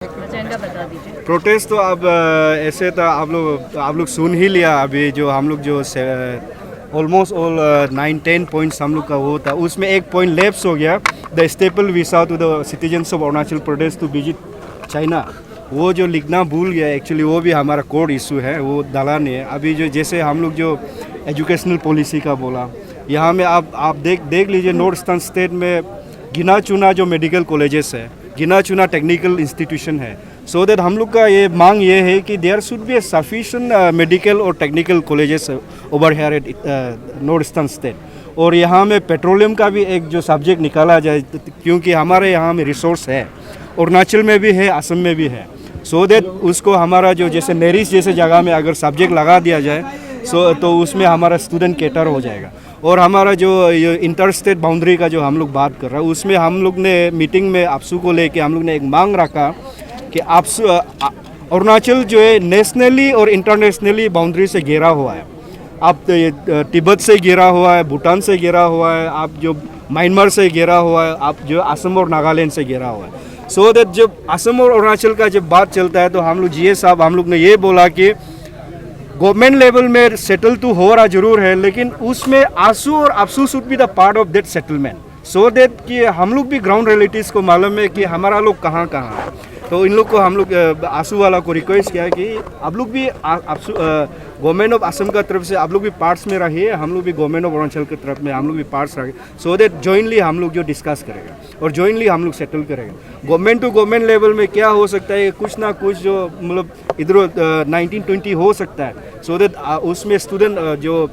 Agenda बता दीजिए। Protest तो अब ऐसे तो आप लोग सुन ही लिया। अभी जो हम लोग जो ऑलमोस्ट ऑल 9-10 पॉइंट्स हम लोग का वो था, उसमें एक पॉइंट लैप्स हो गया। The staple visa to the citizens of Arunachal Pradesh to visit China, वो जो लिखना भूल गया एक्चुअली, वो भी हमारा कोड इशू है, वो डाला नहीं है अभी। जो जैसे हम लोग जो एजुकेशनल पॉलिसी का बोला, यहाँ में आप देख लीजिए, नॉर्थ ईस्टर्न स्टेट में गिना चुना जो मेडिकल कॉलेजेस है, गिना चुना टेक्निकल इंस्टीट्यूशन है। सो दैट हम लोग का ये मांग ये है कि there should be a sufficient medical और technical colleges over here at north eastern state. और यहाँ में पेट्रोलियम का भी एक जो सब्जेक्ट निकाला जाए, क्योंकि हमारे यहाँ में रिसोर्स है, अरुणाचल में भी है, असम में भी है। सो दैट उसको हमारा जो जैसे नेरिस जैसे जगह में अगर सब्जेक्ट लगा दिया जाए तो उसमें हमारा स्टूडेंट कैटर हो जाएगा। और हमारा जो इंटर स्टेट बाउंड्री का जो हम लोग बात कर रहे हैं, उसमें हम लोग ने मीटिंग में आपसू को लेके हम लोग ने एक मांग रखा कि आपसू अरुणाचल जो है नेशनली और इंटरनेशनली बाउंड्री से घिरा हुआ है। आप तिब्बत से घिरा हुआ है, भूटान से घिरा हुआ है, आप जो म्यांमार से घिरा हुआ है, आप जो असम और नागालैंड से घिरा हुआ है। सो दैट जब असम और अरुणाचल का जब बात चलता है तो हम लोग जीए साहब हम लोग ने ये बोला कि गवर्नमेंट लेवल में सेटल तो हो रहा जरूर है, लेकिन उसमें आंसू और AAPSU should be the part of that settlement, so that कि हम लोग भी ग्राउंड रिलेटिव्स को मालूम है कि हमारा लोग कहाँ कहाँ है। तो इन लोग को हम लोग आंसू वाला को रिक्वेस्ट किया कि आप लोग भी गवर्नमेंट ऑफ असम का तरफ से आप लोग भी पार्ट्स में रहिए, हम लोग भी गवर्नमेंट ऑफ अरुणाचल की तरफ में हम लोग भी पार्ट्स रहिए, सो दैट जॉइंटली हम लोग जो डिस्कस करेगा और जॉइंटली हम लोग सेटल करेगा। गवर्नमेंट टू गवर्नमेंट लेवल में क्या हो सकता है, कुछ ना कुछ जो मतलब इधर 1920 हो सकता है, सो दैट उसमें स्टूडेंट जो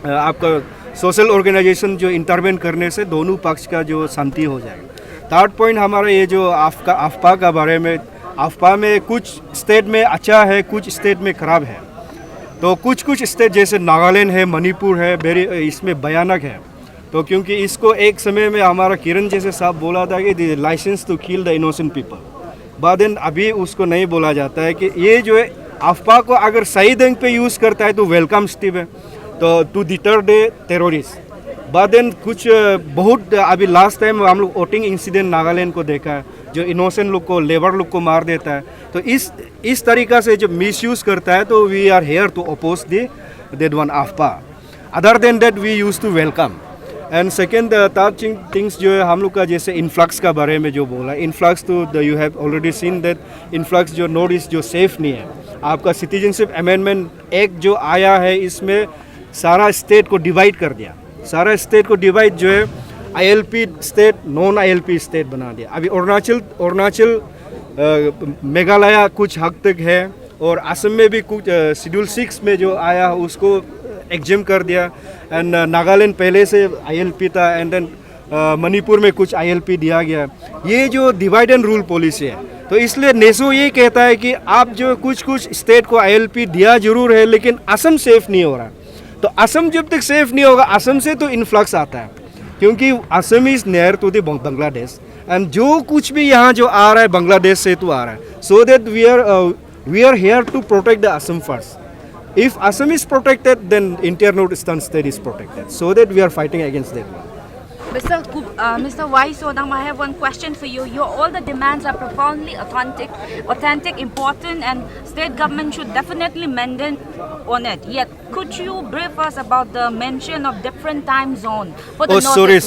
आपका सोशल ऑर्गेनाइजेशन जो इंटरवेन करने से दोनों पक्ष का जो शांति हो जाएगा। थर्ड पॉइंट हमारा ये जो आफ्पा का बारे में, आफ्पा में कुछ स्टेट में अच्छा है, कुछ स्टेट में ख़राब है। तो कुछ स्टेट जैसे नागालैंड है, मणिपुर है, इसमें भयानक है। तो क्योंकि इसको एक समय में हमारा किरण जैसे साहब बोला था कि license to kill the innocent people, but then अभी उसको नहीं बोला जाता है कि ये जो है आफ्पा को अगर सही ढंग पे यूज़ करता है तो वेलकम स्टेप है, तो to deter the terrorist. But then कुछ बहुत अभी लास्ट टाइम हम लोग वोटिंग इंसिडेंट नागालैंड को देखा है, जो इनोसेंट लोग को, लेबर लोग को मार देता है। तो इस तरीक़ा से जब मिसयूज़ करता है तो we are here to oppose that one आफ्पा। Other than that we use to welcome. And second third things जो है हम लोग का जैसे इन्फ्लक्स का बारे में जो बोला, इन्फ्लक्स तो you have already seen that influx जो नॉर्थ ईस्ट जो सेफ नहीं है। आपका सिटीजनशिप अमेंडमेंट एक्ट जो आया है, इसमें सारा स्टेट को डिवाइड कर दिया, सारा स्टेट को डिवाइड जो है ILP state, non ILP state बना दिया। अभी अरुणाचल मेघालय कुछ हद तक है, और असम में भी कुछ शेड्यूल 6 में जो आया उसको एग्जाम कर दिया। एंड नागालैंड पहले से आईएलपी था, एंड देन मणिपुर में कुछ आईएलपी दिया गया। ये जो डिवाइड एंड रूल पॉलिसी है, तो इसलिए नेसो ये कहता है कि आप जो कुछ स्टेट को आईएलपी दिया जरूर है, लेकिन असम सेफ नहीं हो रहा। तो असम जब तक सेफ नहीं होगा, असम से तो इन्फ्लक्स आता है, क्योंकि Assam is near to the Bangladesh, and जो कुछ भी यहाँ जो आ रहा है बांग्लादेश से तो आ रहा है। So that we are here to protect the Assam first. If Assam is protected, then entire northeastern state is protected. So that we are fighting against that one. Mr. Y. Sodam, I have one question for you. All the demands are profoundly authentic, important, and state government should definitely mend on it. Yet, could you brief us about the mention of different time zone for the sorry.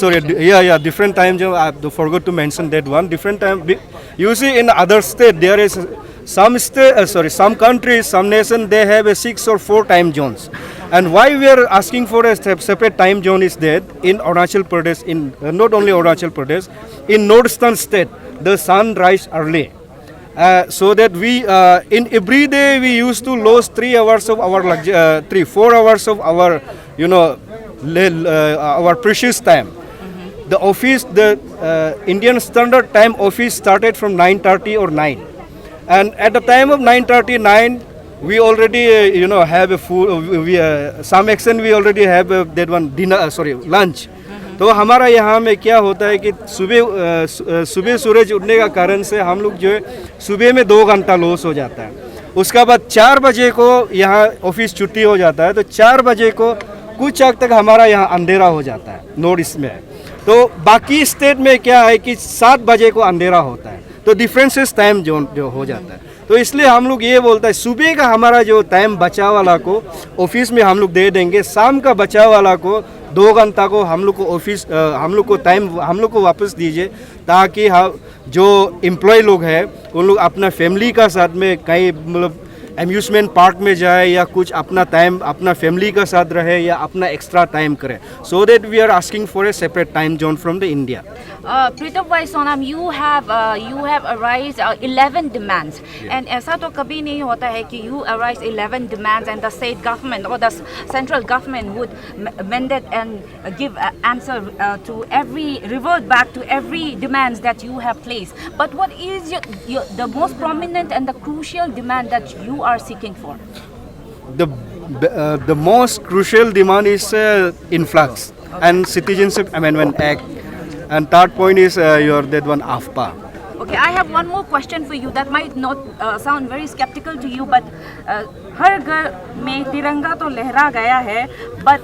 Yeah, different time zone. I forgot to mention that one. Different time. You see, in other state there is some countries, some nation, they have a 6 or 4 time zones. And why we are asking for a separate time zone is that in Arunachal Pradesh, in not only Arunachal Pradesh, in northeastern state, the sun rise early. So that we, in every day we used to lose 3 hours of our 4 hours of our, our precious time. The office, the Indian Standard Time office started from 9:30 or 9. And at the time of 9:39, we already, have a food. Some extent we already have that one lunch. तो हमारा यहाँ में क्या होता है कि सुबह सूरज उठने का कारण से हम लोग जो है सुबह में 2 घंटा लॉस हो जाता है। उसका बाद 4 बजे को यहाँ ऑफिस छुट्टी हो जाता है, तो 4 बजे को कुछ हद तक हमारा यहाँ अंधेरा हो जाता है नॉर्थ ईस्ट में। तो बाकी स्टेट में क्या है कि 7 बजे को अंधेरा होता है। तो डिफरेंसेस टाइम जो हो जाता है। तो इसलिए हम लोग ये बोलते हैं सुबह का हमारा जो टाइम बचा वाला को ऑफिस में हम लोग दे देंगे, शाम का बचा वाला को 2 घंटा को हम लोग को ऑफिस हम लोग को टाइम हम लोग को वापस दीजिए, ताकि हम जो एम्प्लॉय लोग हैं उन लोग अपना फैमिली का साथ में कहीं मतलब एम्यूजमेंट पार्क में जाए या कुछ अपना टाइम अपना फैमिली का साथ रहे या अपना एक्स्ट्रा टाइम करे। So that we are asking for a separate time zone from the India. Pritam Bhai Sonam, you have arised 11 demands, and ऐसा तो कभी नहीं होता है कि you arise 11 demands and the state government or the central government would mend it and give answer to every, revert back to every demands that you have placed. But what is the most prominent and the crucial demand that you are seeking for? The most crucial demand is influx and citizenship amendment act, and third point is that one AFPA. Okay, I have one more question for you that might not sound very skeptical to you, but हर घर में तिरंगा तो लहरा गया है, but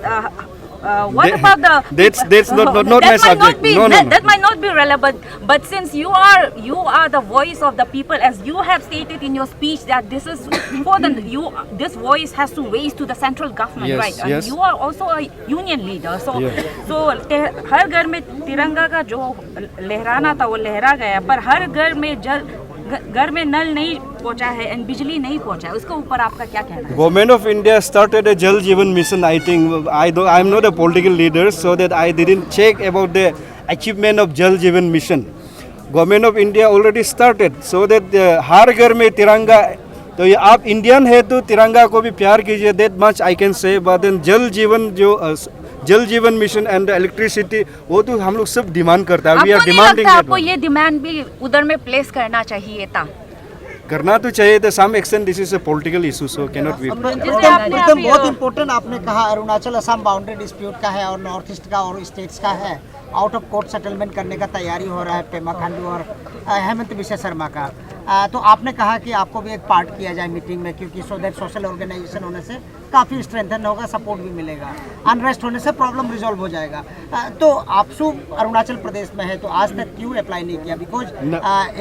what about the? That's not my subject. No. That might not be relevant. But since you are the voice of the people, as you have stated in your speech that this is for this voice has to raise to the central government, Yes, right? yes. And you are also a union leader, so Yeah. हर घर में तिरंगा का जो लहराना था वो लहरा गया, पर हर घर में नल नहीं पहुंचा है और बिजली नहीं पहुंचा है, उसके ऊपर आपका क्या कहना है? Government of India started a Jal Jeevan mission. I think I'm not a political leader, so that I didn't check about the achievement of Jal Jeevan mission. Government of India already started, so that हर घर में तिरंगा, तो ये आप Indian है तो तिरंगा को भी प्यार कीजिए, that much I can say. But then जल जीवन मिशन एंड इलेक्ट्रिसिटी वो तो हम लोग सब डिमांड करता है। आपको नहीं लगता आपको ये डिमांड भी उधर में प्लेस करना चाहिए था? करना तो चाहिए था, some extent this is a political issue, so cannot be. एकदम बहुत इम्पोर्टेंट आपने कहा, अरुणाचल असम बाउंड्री डिस्प्यूट का है और नॉर्थ ईस्ट का और स्टेट्स का है, आउट ऑफ कोर्ट सेटलमेंट करने का तैयारी हो रहा है पेमा खांडू और हेमंत बिश्व शर्मा का। तो आपने कहा कि आपको भी एक पार्ट किया जाए मीटिंग में, क्योंकि सो दैट सोशल ऑर्गेनाइजेशन होने से काफ़ी स्ट्रेंथन होगा, सपोर्ट भी मिलेगा, अनरेस्ट होने से प्रॉब्लम रिजॉल्व हो जाएगा। तो आपसू अरुणाचल प्रदेश में है तो आज तक क्यों अप्लाई नहीं किया? बिकॉज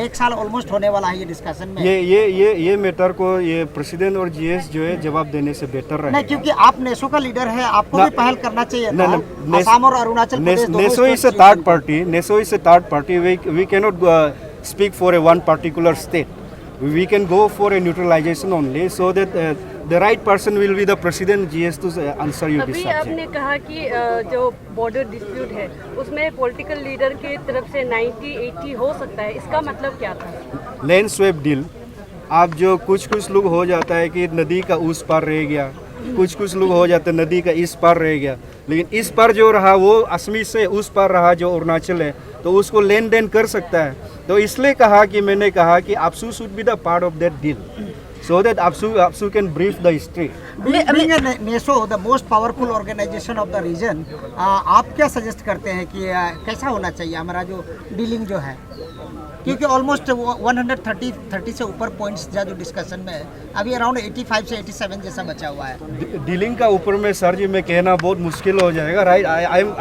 1 साल ऑलमोस्ट होने वाला है ये डिस्कशन में। ये मैटर को ये प्रेसिडेंट और जीएस जो है जवाब देने से बेटर रहेगा। नहीं, क्योंकि आप नेसो का लीडर है, आपको भी पहल करना चाहिए था। असम और Arunachal Pradesh NESO is a third party, NESO is a third party, we cannot speak for a one particular state. We can go for a neutralization only, so that the right person will be the president GS to answer you this अभी subject. आपने कहा कि जो border dispute है उसमें political leader की तरफ से 90-80 हो सकता है, इसका मतलब क्या था? लैंड स्वैप डील, आप जो कुछ लोग हो जाता है कि नदी का उस पार रह गया, कुछ लोग हो जाते हैं नदी का इस पार रह गया, लेकिन इस पार जो रहा वो असमी से उस पार रहा जो अरुणाचल है, तो उसको लेन देन कर सकता है। तो इसलिए कहा कि मैंने कहा कि AAPSU should be the part of that deal, so that AAPSU can brief the history. Being a NESO, the most powerful organization of the region, आप क्या सजेस्ट करते हैं कि कैसा होना चाहिए हमारा जो डीलिंग जो है? क्योंकि ऑलमोस्ट 130 से ऊपर पॉइंट्स जो डिस्कशन में है, अभी अराउंड 85 से 87 जैसा बचा हुआ है। डीलिंग का ऊपर में सर जी मैं कहना बहुत मुश्किल हो जाएगा, right? I am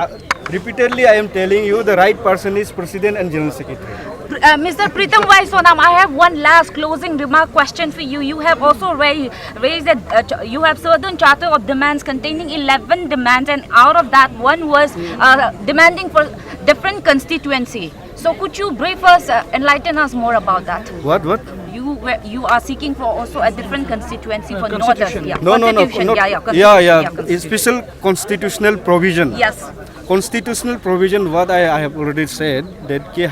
repeatedly I am telling you the right person is president and general secretary. Mr. Pritam Bhai Sonam, I have one last closing remark question for you. You have also raised that you have certain charter of demands containing 11 demands, and out of that one was demanding for different constituency. So could you brief us, enlighten us more about that? What? You are seeking for also a different constituency for northern. Yeah, No. constitution. Yeah. Constitution. Special constitutional provision. Yes. Constitutional provision, what I have already said, that कि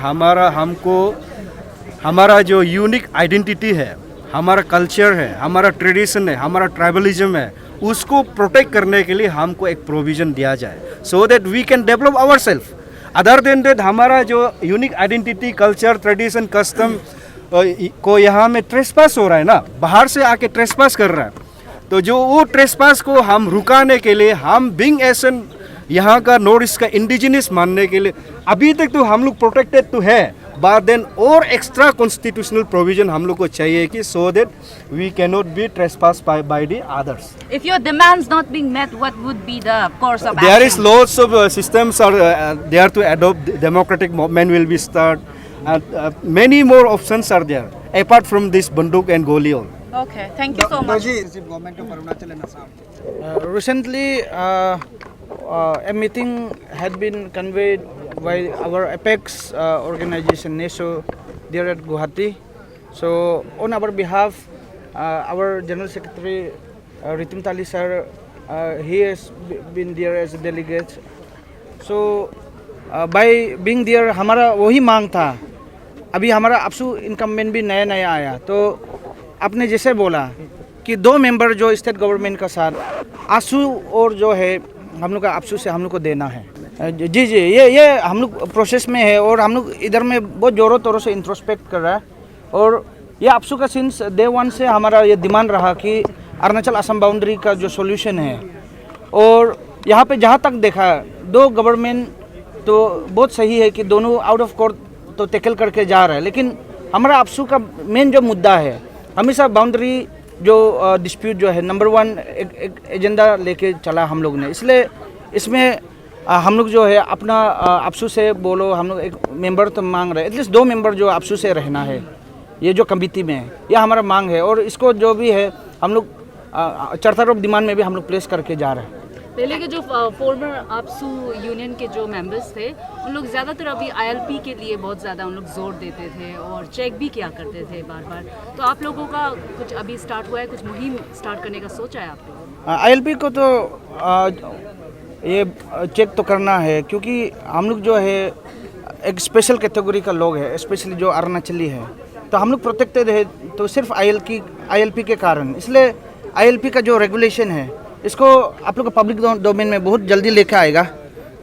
हमारा जो unique identity है, हमारा culture है, हमारा tradition है, हमारा tribalism है, उसको प्रोटेक्ट करने के लिए हमको एक प्रोविज़न दिया जाए, so that we can develop our self. Other than that हमारा जो unique identity, culture, tradition, custom को यहाँ में ट्रेसपास हो रहा है ना, बाहर से आके ट्रेसपास कर रहा है, तो जो वो ट्रेसपास को हम रुकाने के लिए, हम बिंग एसन यहाँ का नॉर्थ ईस्ट का इंडिजिनस मानने के लिए अभी तक तो हम लोग प्रोटेक्टेड तो है, बट देन और एक्स्ट्रा कॉन्स्टिट्यूशनल प्रोविजन हम लोग को चाहिए कि so that we can not be trespass by the others. If your demands not being met, what would be the course of action? There is lots of systems are there to adopt, democratic movement will be start, And many more options are there apart from this banduk and goli all. Okay, thank you so much. Government of Arunachal and Assam Recently, a meeting had been conveyed by our Apex organization, NESO, there at Guwahati. So, on our behalf, our General Secretary, Ritim Tali sir, he has been there as a delegate. So, by being there, हमारा वही मांग था. अभी हमारा अपसू incumbent भी नया नया आया, तो आपने जैसे बोला कि 2 मेंबर जो स्टेट गवर्नमेंट का साथ आंसू और जो है हम लोग का अपसू से हम लोग को देना है. जी जी, ये हम लोग प्रोसेस में है और हम लोग इधर में बहुत ज़ोरों तौरों से इंट्रोस्पेक्ट कर रहा है. और ये अपसू का सिंस डे 1 से हमारा ये डिमांड रहा कि अरुणाचल असम बाउंड्री का जो सॉल्यूशन है. और यहाँ पे जहाँ तक देखा 2 गवर्नमेंट तो बहुत सही है कि दोनों आउट ऑफ कोर्ट तो टैकल करके जा रहा है, लेकिन हमारा अपसू का मेन जो मुद्दा है हमेशा बाउंड्री जो डिस्प्यूट जो है नंबर 1 एक एजेंडा लेके चला हम लोग ने. इसलिए इसमें हम लोग जो है अपना अपसू से बोलो, हम लोग एक मेंबर तो मांग रहे हैं, एटलीस्ट 2 मेंबर जो अपसू से रहना है ये जो कमिटी में है, यह हमारा मांग है. और इसको जो भी है हम लोग चार्टर ऑफ डिमांड में भी हम लोग प्लेस करके जा रहे हैं. पहले के जो फॉर्मर आपसू यूनियन के जो मेंबर्स थे उन लोग ज़्यादातर अभी आईएलपी के लिए बहुत ज़्यादा उन लोग जोर देते थे और चेक भी किया करते थे बार बार. तो आप लोगों का कुछ अभी स्टार्ट हुआ है, कुछ मुहिम स्टार्ट करने का सोचा है आप लोगों? आईएलपी को तो ये चेक तो करना है, क्योंकि हम लोग जो है एक स्पेशल कैटेगरी का लोग है, स्पेशली जो अरुणाचली है, तो हम लोग प्रोटेक्टेड है तो सिर्फ आईएलपी के कारण. इसलिए आईएलपी का जो रेगुलेशन है इसको आप लोग का पब्लिक डोमेन में बहुत जल्दी लेके आएगा.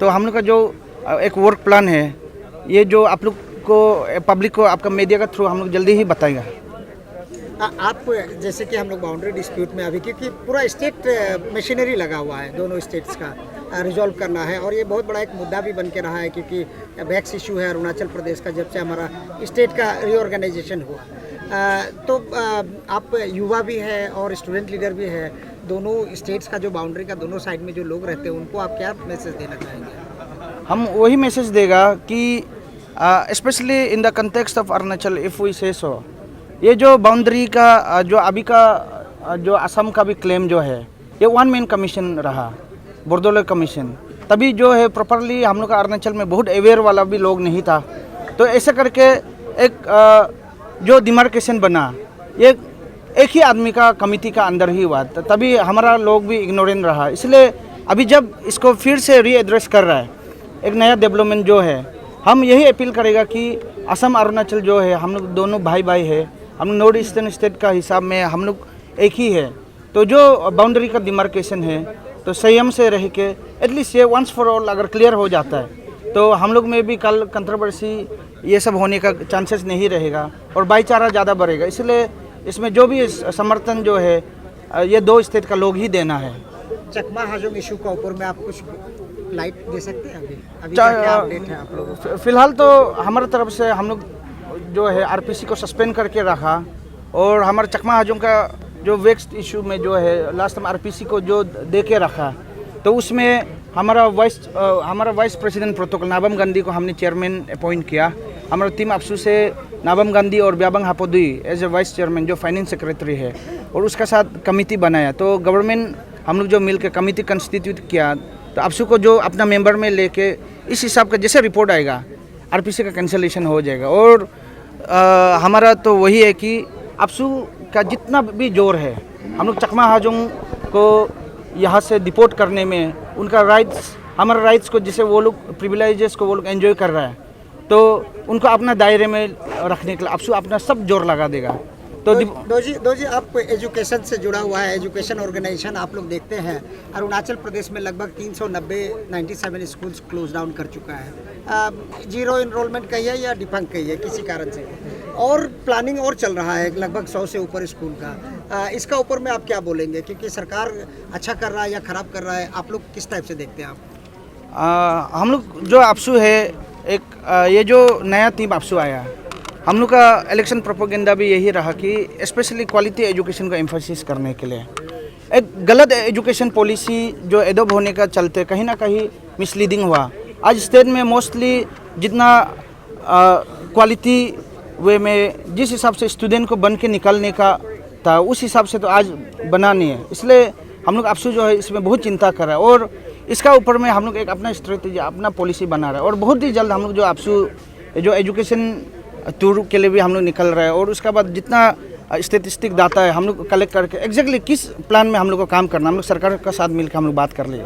तो हम लोग का जो एक वर्क प्लान है ये जो आप लोग को पब्लिक को आपका मीडिया का थ्रू हम लोग जल्दी ही बताएगा. आप जैसे कि हम लोग बाउंड्री डिस्प्यूट में अभी, क्योंकि पूरा स्टेट मशीनरी लगा हुआ है दोनों स्टेट्स का रिजॉल्व करना है, और ये बहुत बड़ा एक मुद्दा भी बन के रहा है क्योंकि वैक्स इशू है अरुणाचल प्रदेश का जब से हमारा स्टेट का रीऑर्गेनाइजेशन हुआ. तो आप युवा भी है और स्टूडेंट लीडर भी है, दोनों स्टेट्स का जो बाउंड्री का दोनों साइड में जो लोग रहते हैं उनको आप क्या मैसेज देना चाहेंगे? हम वही मैसेज देगा कि specially in the context of Arunachal, if we say so, ये जो बाउंड्री का जो अभी का जो असम का भी क्लेम जो है ये 1 मैन कमीशन रहा, बोर्डोलर कमीशन. तभी जो है प्रॉपरली हम लोग का अरुणाचल में बहुत अवेयर वाला भी लोग नहीं था. तो ऐसे करके एक जो डिमार्केशन बना ये एक ही आदमी का कमिटी का अंदर ही हुआ, तभी हमारा लोग भी इग्नोरेंट रहा. इसलिए अभी जब इसको फिर से रीएड्रेस कर रहा है एक नया डेवलपमेंट जो है, हम यही अपील करेगा कि असम अरुणाचल जो है हम लोग दोनों भाई भाई है, हम लोग नॉर्थ ईस्टर्न स्टेट का हिसाब में हम लोग एक ही है. तो जो बाउंड्री का डिमार्केशन है तो संयम से रह के एटलीस्ट ये वंस फॉर ऑल अगर क्लियर हो जाता है तो हम लोग में भी कल कंट्रोवर्सी ये सब होने का चांसेस नहीं रहेगा और भाईचारा ज़्यादा बढ़ेगा. इसलिए इसमें जो भी समर्थन जो है ये 2 स्टेट का लोग ही देना है. चकमा हाजोंग इशू का ऊपर में आप कुछ लाइट दे सकते हैं? अभी क्या अपडेट है आप लोगों? फिलहाल तो हमारी तरफ से हम लोग जो है आरपीसी को सस्पेंड करके रखा, और हमारे चकमा हाजोंग का जो वेक्स्ट इशू में जो है लास्ट टाइम आरपीसी को जो दे के रखा, तो उसमें हमारा vice president protocol Nabam Gandhi को हमने चेयरमैन अपॉइंट किया. हमारा टीम अपसू से नाबम गांधी और Byabang हापोदुई as a vice chairman जो फाइनेंस सेक्रेटरी है, और उसका साथ कमिटी बनाया. तो गवर्नमेंट हम लोग जो मिलकर कमिटी कंस्टिट्यूट किया, तो अपसू को जो अपना मेंबर में लेके इस हिसाब का जैसे रिपोर्ट आएगा आरपीसी का कैंसिलेशन हो जाएगा. और हमारा तो वही है कि अपसू का जितना भी जोर है हम लोग चकमा हाजोंग को यहाँ से डिपोर्ट करने में, उनका राइट्स हमारे राइट्स को जैसे वो लोग प्रिविलेजेस को वो लोग एंजॉय कर रहा है, तो उनको अपना दायरे में रखने के लिए अपसू अपना सब जोर लगा देगा. तो दो जी आप एजुकेशन से जुड़ा हुआ है, एजुकेशन ऑर्गेनाइजेशन आप लोग देखते हैं अरुणाचल प्रदेश में लगभग 397 स्कूल्स क्लोज डाउन कर चुका है. 0 इनरोलमेंट कहिए या डिफंक कहिए किसी कारण से, और प्लानिंग और चल रहा है लगभग 100 से ऊपर स्कूल का. इसका ऊपर में आप क्या बोलेंगे, क्योंकि सरकार अच्छा कर रहा है या ख़राब कर रहा है, आप लोग किस टाइप से देखते हैं आप? हम लोग जो अपसू है एक ये जो नया टीम अपसू आया, हम लोग का इलेक्शन प्रोपेगेंडा भी यही रहा कि स्पेशली क्वालिटी एजुकेशन को एम्फोसिस करने के लिए एक गलत एजुकेशन पॉलिसी जो एडॉप्ट होने का चलते कहीं ना कहीं मिसलीडिंग हुआ. आज स्टेट में मोस्टली जितना क्वालिटी वे में जिस हिसाब से स्टूडेंट को बन के निकलने का था उस हिसाब से तो आज बना नहीं है। इसलिए हम लोग आपसू जो है इसमें बहुत चिंता कर रहा है और इसका ऊपर में हम लोग एक अपना स्ट्रेटेजी अपना पॉलिसी बना रहा है और बहुत ही जल्द हम लोग जो आपसू जो एजुकेशन टूर के लिए भी हम लोग निकल रहे हैं और उसके बाद जितना स्टेटिस्टिक डाटा है हम लोग कलेक्ट करके एग्जैक्टली किस प्लान में हम लोग को काम करना हम लोग सरकार का साथ मिलकर हम लोग बात कर लेंगे।